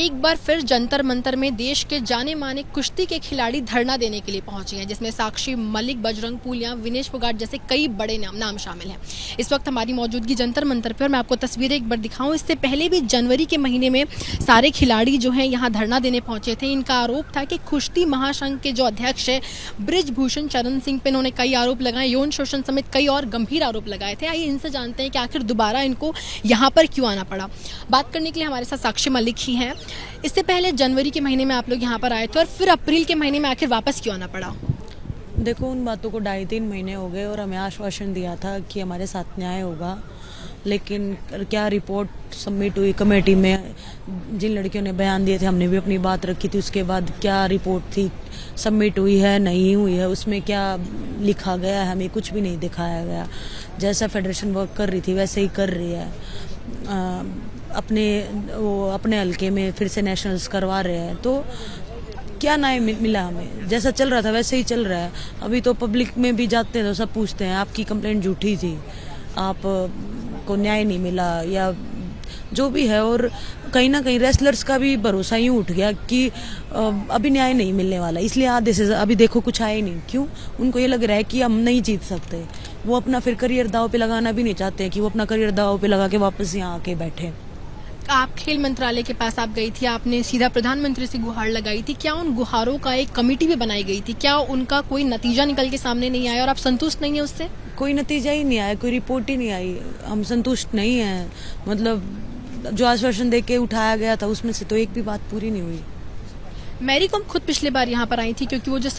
एक बार फिर जंतर मंतर में देश के जाने माने कुश्ती के खिलाड़ी धरना देने के लिए पहुंचे हैं, जिसमें साक्षी मलिक, बजरंग पूनिया, विनेश फोगाट जैसे कई बड़े नाम शामिल हैं। इस वक्त हमारी मौजूदगी जंतर मंतर पर, मैं आपको तस्वीरें एक बार दिखाऊं। इससे पहले भी जनवरी के महीने में सारे खिलाड़ी जो हैं यहाँ धरना देने पहुंचे थे। इनका आरोप था कि कुश्ती महासंघ के जो अध्यक्ष है बृजभूषण शरण सिंह पे इन्होंने कई आरोप लगाए, यौन शोषण समेत कई और गंभीर आरोप लगाए थे। आइए इनसे जानते हैं कि आखिर दोबारा इनको यहाँ पर क्यों आना पड़ा। बात करने के लिए हमारे साथ साक्षी मलिक ही हैं। इससे पहले जनवरी के महीने में आप लोग यहाँ पर आए थे और फिर अप्रैल के महीने में आखिर वापस क्यों आना पड़ा? देखो, उन बातों को 2.5-3 महीने हो गए और हमें आश्वासन दिया था कि हमारे साथ न्याय होगा, लेकिन क्या रिपोर्ट सबमिट हुई कमेटी में? जिन लड़कियों ने बयान दिए थे, हमने भी अपनी बात रखी थी, उसके बाद क्या रिपोर्ट थी, सबमिट हुई है नहीं हुई है, उसमें क्या लिखा गया है, हमें कुछ भी नहीं दिखाया गया। जैसा फेडरेशन वर्क कर रही थी वैसे ही कर रही है। अपने हल्के में फिर से नेशनल्स करवा रहे हैं, तो क्या न्याय मिला हमें? जैसा चल रहा था वैसे ही चल रहा है। अभी तो पब्लिक में भी जाते हैं तो सब पूछते हैं आपकी कंप्लेंट झूठी थी, आप को न्याय नहीं मिला या जो भी है। और कहीं ना कहीं रेसलर्स का भी भरोसा यूं उठ गया कि अभी न्याय नहीं मिलने वाला, इसलिए आधे से अभी देखो कुछ आए नहीं। क्यों? उनको ये लग रहा है कि हम नहीं जीत सकते। वो अपना फिर करियर दाव पे लगाना भी नहीं चाहते कि वो अपना करियर दाव पे लगा के वापस यहाँ आके बैठे। आप खेल मंत्रालय के पास आप गई थी, आपने सीधा प्रधानमंत्री से गुहार लगाई थी। क्या उन गुहारों का एक कमेटी भी बनाई गई थी? क्या उनका कोई नतीजा निकल के सामने नहीं आया और आप संतुष्ट नहीं है उससे? कोई नतीजा ही नहीं आया, कोई रिपोर्ट ही नहीं आई। हम संतुष्ट नहीं है। मतलब जो आश्वासन दे के उठाया गया था उसमें से तो एक भी बात पूरी नहीं हुई। मैरी कॉम खुद पिछले बार यहाँ पर आई थी, क्योंकि वो जो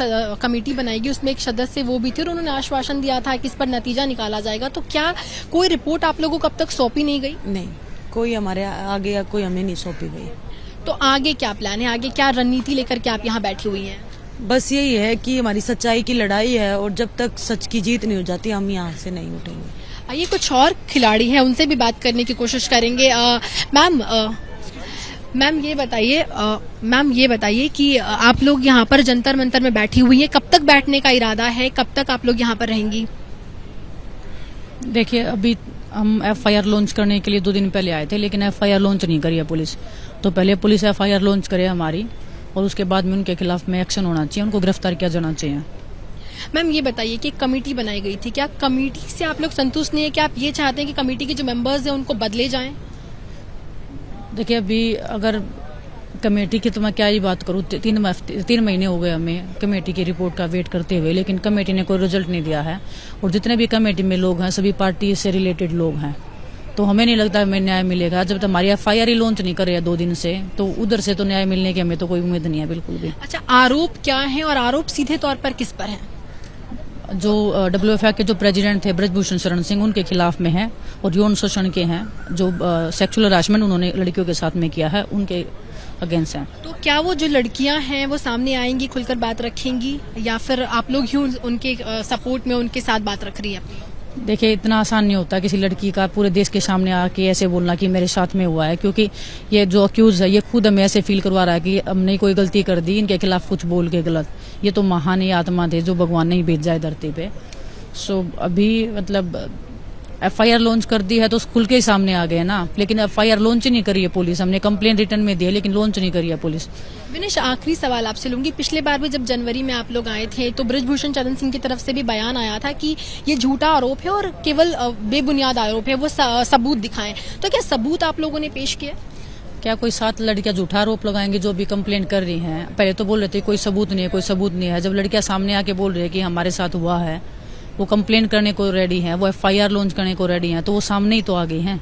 कमेटी बनाएगी उसमें एक सदस्य वो भी थे और उन्होंने आश्वासन दिया था कि इस पर नतीजा निकाला जाएगा। तो क्या कोई रिपोर्ट आप लोगों को अब तक सौंपी नहीं गई? नहीं, कोई हमारे आगे या कोई हमें नहीं सौंपी गई। तो आगे क्या प्लान है? आगे क्या रणनीति लेकर के आप यहाँ बैठी हुई हैं? बस यही है कि हमारी सच्चाई की लड़ाई है और जब तक सच की जीत नहीं हो जाती हम यहाँ से नहीं उठेंगे। आइए कुछ और खिलाड़ी हैं, उनसे भी बात करने की कोशिश करेंगे। मैम ये बताइए कि आप लोग यहाँ पर जंतर मंतर में बैठी हुई हैं, कब तक बैठने का इरादा है? कब तक आप लोग यहाँ पर रहेंगी? देखिए, अभी हम एफआईआर लॉन्च करने के लिए 2 दिन पहले आए थे, लेकिन एफआईआर लॉन्च नहीं करी है पुलिस। तो पहले पुलिस एफआईआर लॉन्च करे हमारी, और उसके बाद में उनके खिलाफ में एक्शन होना चाहिए, उनको गिरफ्तार किया जाना चाहिए। मैम ये बताइए कि कमेटी बनाई गई थी, क्या कमेटी से आप लोग संतुष्ट नहीं है? क्या आप ये चाहते हैं कि कमेटी के जो मेंबर्स हैं उनको बदले जाएं? देखिए, अभी अगर कमेटी की तो मैं क्या ही बात करूँ, 3 महीने हो गए हमें कमेटी की रिपोर्ट का वेट करते हुए, लेकिन कमेटी ने कोई रिजल्ट नहीं दिया है। और जितने भी कमेटी में लोग हैं सभी पार्टी से रिलेटेड लोग हैं, तो हमें नहीं लगता हमें न्याय मिलेगा। जब तक हमारी एफआईआर ही लॉन्च नहीं करे 2 दिन से, तो उधर से तो न्याय मिलने की हमें तो कोई उम्मीद नहीं है बिल्कुल भी। अच्छा, आरोप क्या है और आरोप सीधे तौर पर किस पर है? जो WFI के जो प्रेसिडेंट थे बृजभूषण शरण सिंह, उनके खिलाफ में है, और यौन शोषण के हैं, जो सेक्सुअल हरासमेंट उन्होंने लड़कियों के साथ में किया है, उनके अगेंस्ट है। तो क्या वो जो लड़कियां हैं वो सामने आएंगी, खुलकर बात रखेंगी, या फिर आप लोग ही उनके सपोर्ट में उनके साथ बात रख रही है अपनी? देखिए, इतना आसान नहीं होता किसी लड़की का पूरे देश के सामने आके ऐसे बोलना कि मेरे साथ में हुआ है, क्योंकि ये जो अक्यूज है ये खुद हमें ऐसे फील करवा रहा है कि हमने कोई गलती कर दी, इनके खिलाफ कुछ बोल के गलत। ये तो महान ही आत्मा थे जो भगवान ने ही भेजा है धरती पे। सो अभी मतलब एफआईआर लॉन्च कर दी है तो खुल के ही सामने आ गए ना, लेकिन एफआईआर लॉन्च ही नहीं करी है पुलिस। हमने कंप्लेंट रिटर्न में दी है लेकिन लॉन्च नहीं करी है पुलिस। विनेश, आखिरी सवाल आपसे लूंगी। पिछले बार भी जब जनवरी में आप लोग आए थे तो बृजभूषण शरण सिंह की तरफ से भी बयान आया था कि ये झूठा आरोप है और केवल बेबुनियाद आरोप है, वो सबूत दिखाएं। तो क्या सबूत आप लोगों ने पेश किया? क्या कोई 7 लड़कियां झूठा आरोप लगाएंगे जो भी कंप्लेंट कर रही हैं? पहले तो बोल रहे थे कोई सबूत नहीं है, कोई सबूत नहीं है। जब लड़कियां सामने आके बोल रही है कि हमारे साथ हुआ है, वो कंप्लेंट करने को रेडी हैं, वो एफआईआर लॉन्च करने को रेडी हैं, तो वो सामने ही तो आ गई हैं।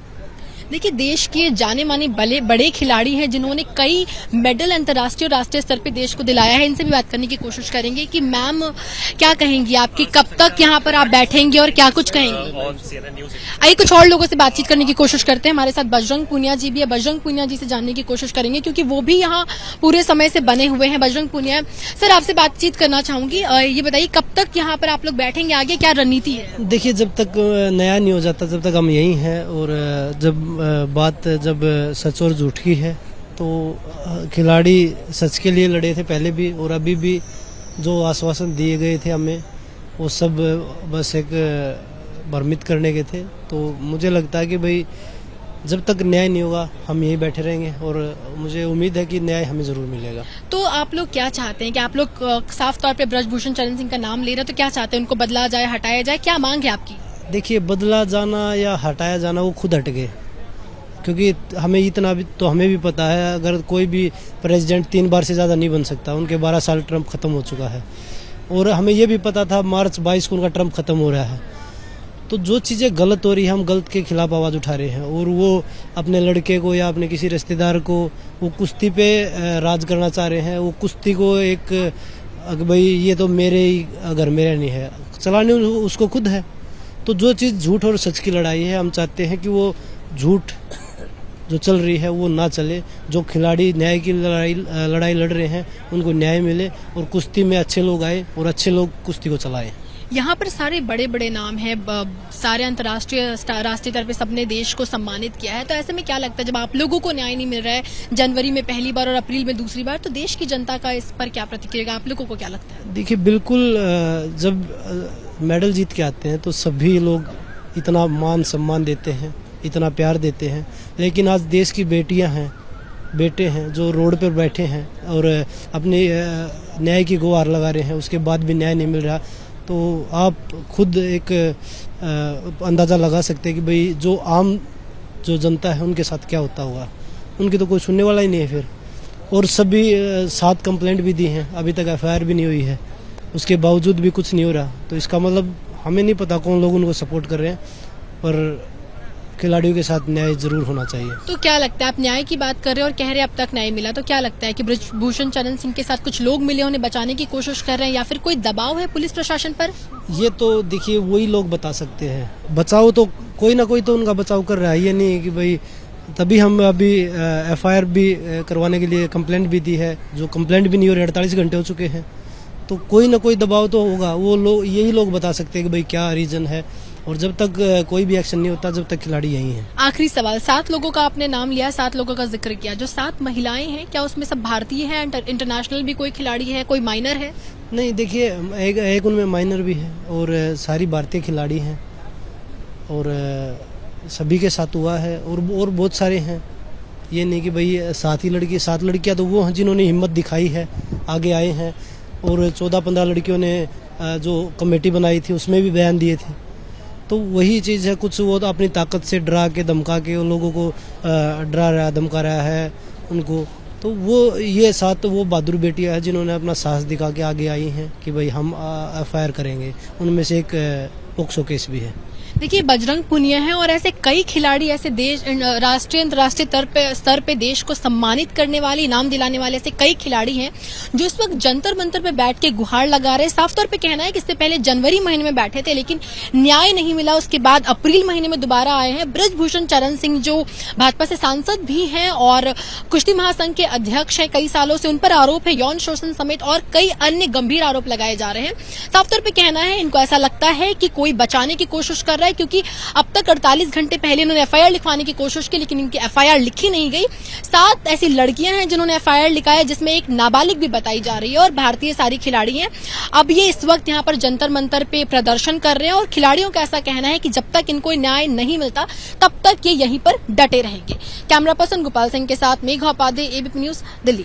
देखिए, देश के जाने माने बड़े खिलाड़ी हैं जिन्होंने कई मेडल अंतर्राष्ट्रीय और राष्ट्रीय स्तर पे देश को दिलाया है। इनसे भी बात करने की कोशिश करेंगे कि मैम क्या कहेंगी, आपकी कब तक यहाँ पर आप बैठेंगे और क्या कुछ कहेंगी? आइए कुछ और लोगों से बातचीत करने की कोशिश करते हैं। हमारे साथ बजरंग पूनिया जी भी है। बजरंग पूनिया जी से जानने की कोशिश करेंगे क्योंकि वो भी यहाँ पूरे समय से बने हुए हैं। बजरंग पूनिया सर, आपसे बातचीत करना चाहूंगी। ये बताइए कब तक यहाँ पर आप लोग बैठेंगे, आगे क्या रणनीति है? देखिए, जब तक नया नहीं हो जाता तब तक हम यही हैं, और जब सच और झूठ की है तो खिलाड़ी सच के लिए लड़े थे पहले भी और अभी भी। जो आश्वासन दिए गए थे हमें वो सब बस एक भ्रमित करने के थे। तो मुझे लगता है कि भाई जब तक न्याय नहीं होगा हम यहीं बैठे रहेंगे और मुझे उम्मीद है कि न्याय हमें ज़रूर मिलेगा। तो आप लोग क्या चाहते हैं कि आप लोग साफ तौर पे ब्रजभूषण चरण सिंह का नाम ले रहे हैं, तो क्या चाहते हैं, उनको बदला जाए, हटाया जाए, क्या मांग है आपकी? देखिए, बदला जाना या हटाया जाना वो खुद हट गए, क्योंकि हमें इतना भी तो हमें भी पता है, अगर कोई भी प्रेसिडेंट 3 बार से ज़्यादा नहीं बन सकता। उनके 12 साल ट्रम्प खत्म हो चुका है और हमें ये भी पता था मार्च 22 को उनका ट्रम्प खत्म हो रहा है। तो जो चीज़ें गलत हो रही है हम गलत के खिलाफ आवाज़ उठा रहे हैं और वो अपने लड़के को या अपने किसी रिश्तेदार को वो कुश्ती पे राज करना चाह रहे हैं। वो कुश्ती को एक भाई ये तो मेरे ही घर मेरा नहीं है, चलाने उसको खुद है। तो जो चीज़ झूठ और सच की लड़ाई है, हम चाहते हैं कि वो झूठ जो चल रही है वो ना चले। जो खिलाड़ी न्याय की लड़ाई लड़ रहे हैं उनको न्याय मिले और कुश्ती में अच्छे लोग आए और अच्छे लोग कुश्ती को चलाएं। यहाँ पर सारे बड़े बड़े नाम हैं, सारे अंतर्राष्ट्रीय राष्ट्रीय स्तर पे सबने देश को सम्मानित किया है। तो ऐसे में क्या लगता है, जब आप लोगों को न्याय नहीं मिल रहा है, जनवरी में पहली बार और अप्रैल में दूसरी बार, तो देश की जनता का इस पर क्या प्रतिक्रिया, आप लोगों को क्या लगता है? देखिए, बिल्कुल जब मेडल जीत के आते हैं तो सभी लोग इतना मान सम्मान देते हैं, इतना प्यार देते हैं, लेकिन आज देश की बेटियां हैं, बेटे हैं जो रोड पर बैठे हैं और अपने न्याय की गुहार लगा रहे हैं, उसके बाद भी न्याय नहीं मिल रहा। तो आप खुद एक अंदाज़ा लगा सकते हैं कि भाई जो आम जो जनता है उनके साथ क्या होता होगा। उनकी तो कोई सुनने वाला ही नहीं है फिर। और सभी 7 कंप्लेंट भी दी हैं, अभी तक FIR भी नहीं हुई है, उसके बावजूद भी कुछ नहीं हो रहा। तो इसका मतलब हमें नहीं पता कौन लोग उनको सपोर्ट कर रहे हैं, पर खिलाड़ियों के साथ न्याय जरूर होना चाहिए। तो क्या लगता है, आप न्याय की बात कर रहे हैं और कह रहे हैं अब तक न्याय मिला, तो क्या लगता है कि ब्रजभूषण चरण सिंह के साथ कुछ लोग मिले, उन्हें बचाने की कोशिश कर रहे हैं, या फिर कोई दबाव है पुलिस प्रशासन पर? ये तो देखिए वही लोग बता सकते हैं। बचाव तो कोई ना कोई तो उनका बचाव कर रहा है, ये नहीं है कि भाई, तभी हम अभी FIR भी करवाने के लिए कंप्लेंट भी दी है, जो कंप्लेंट भी नहीं हो रही, 48 घंटे हो चुके हैं। तो कोई ना कोई दबाव तो होगा, वो लोग यही लोग बता सकते हैं कि भाई क्या रीजन है। और जब तक कोई भी एक्शन नहीं होता, जब तक खिलाड़ी यही हैं। आखिरी सवाल, 7 लोगों का आपने नाम लिया, 7 लोगों का जिक्र किया, जो 7 महिलाएं हैं, क्या उसमें सब भारतीय हैं, इंटरनेशनल भी कोई खिलाड़ी है, कोई माइनर है? नहीं, देखिए एक उनमें माइनर भी है और सारी भारतीय खिलाड़ी हैं और सभी के साथ हुआ है और बहुत सारे हैं। ये नहीं कि भाई 7 ही लड़की, 7 लड़कियां तो वो हैं जिन्होंने हिम्मत दिखाई है, आगे आए हैं। और 14-15 लड़कियों ने जो कमेटी बनाई थी उसमें भी बयान दिए थे। तो वही चीज़ है, कुछ वो तो अपनी ताकत से डरा के धमका के उन लोगों को डरा रहा, धमका रहा है उनको। तो वो ये 7 वो बहादुर बेटियां हैं जिन्होंने अपना साहस दिखा के आगे आई हैं कि भाई हम FIR करेंगे। उनमें से एक पोक्सो केस भी है। देखिए, बजरंग पुनिया है और ऐसे कई खिलाड़ी, ऐसे देश राष्ट्रीय अंतर्राष्ट्रीय स्तर पे देश को सम्मानित करने वाले, इनाम दिलाने वाले ऐसे कई खिलाड़ी हैं जो इस वक्त जंतर मंतर पे बैठ के गुहार लगा रहे हैं। साफ तौर पे कहना है कि इससे पहले जनवरी महीने में बैठे थे लेकिन न्याय नहीं मिला, उसके बाद अप्रैल महीने में दोबारा आए हैं। ब्रजभूषण चरण सिंह जो भाजपा से सांसद भी हैं और कुश्ती महासंघ के अध्यक्ष हैं कई सालों से, उन पर आरोप है यौन शोषण समेत और कई अन्य गंभीर आरोप लगाए जा रहे हैं। साफ तौर पर कहना है, इनको ऐसा लगता है कि कोई बचाने की कोशिश कर रहा है, क्योंकि अब तक 48 घंटे पहले इन्होंने FIR लिखवाने की कोशिश की लेकिन इनकी FIR लिखी नहीं गई। 7 ऐसी लड़कियां हैं जिन्होंने FIR लिखा है, जिसमें एक नाबालिग भी बताई जा रही है और भारतीय सारी खिलाड़ी हैं। अब ये इस वक्त यहाँ पर जंतर मंतर पे प्रदर्शन कर रहे हैं और खिलाड़ियों का ऐसा कहना है कि जब तक इनको न्याय नहीं मिलता तब तक ये यहीं पर डटे रहेंगे। कैमरा पर्सन गोपाल सिंह के साथ मेघा उपाध्याय, ABP न्यूज, दिल्ली।